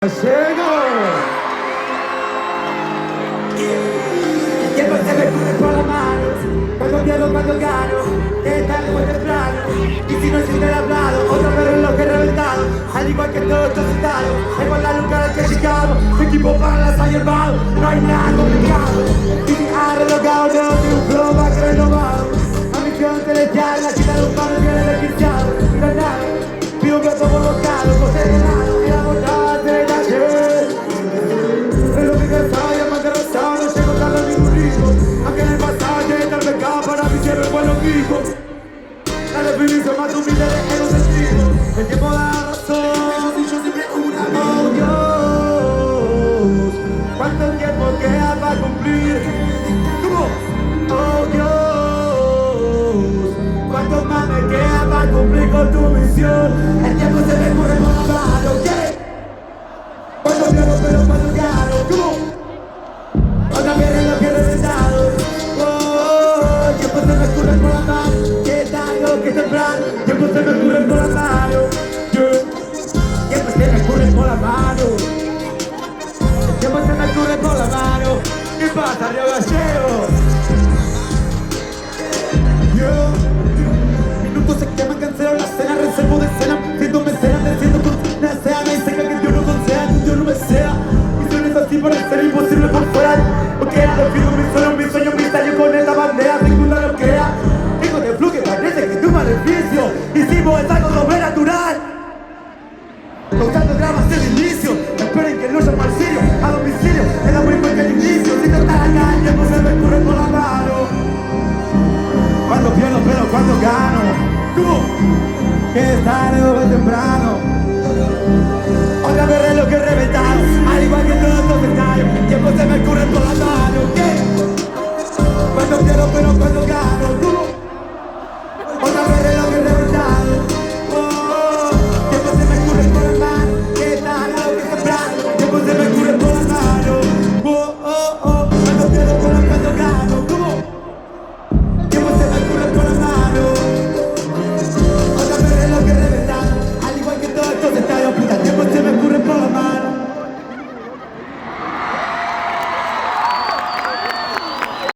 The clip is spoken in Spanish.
¡Llego! El tiempo se me corre por las manos, cuando pierdo, cuando gano, es tarde o es temprano. Y si no existe el hablado, otro reloj que reventado, al igual que todo esto sentado, es por la luca al que he llegado, equipo para las ha llevado, no hay nada complicado. Y si ha relojado, no de un flow más renovado, a misión celestial, la quita de un par de bienes desquiciados, y no hay nada, pido un plato por bocado, José de lado, y la bondad de la ayer. Es lo que cansaba y más de rosado, no llego tarde a ningún ritmo, aunque en el pasado llegué tal pecado, para mí siempre fue lo mismo. La definición más humilde de egocentrismo, el tiempo da razón, y yo siempre una vez. Oh Dios, ¿cuánto tiempo queda para cumplir? ¿Cómo? Oh Dios, ¿cuánto más me queda para cumplir con tu misión? El tiempo se me corre por la mano, ¿qué? Cuando pierdo pero cuando gano, ¿cómo? Otra vez reloj que reventado. Oh, tiempo se me escurre por la mano, que tarde que temprano, tiempo se me escurre por la mano, tiempo se me escurre por la mano, tiempo se me escurre por la mano. ¿Qué pasa, Río Gallego? Minutos se queman, cancelo la cena, reservo de cena, siento mecena, te siento con una sea, me dice que Dios no conceda, que Dios no me sea. Misiones así para ser imposible por fuera, porque era lo fijo, mi sueño, mi tallo con esta bandera, segunda lo crea. Hijo de flujo que parece que es tu maleficio, hicimos es algo sobrenatural. Causando dramas del inicio, esperen que no llama al sirio, a domicilio, es la muy fuerte el inicio, si no estás acá, el tiempo se me escurre por la mano. Cuando pierdo, pero cuando gano, ¿cómo? Que es tarde o es temprano.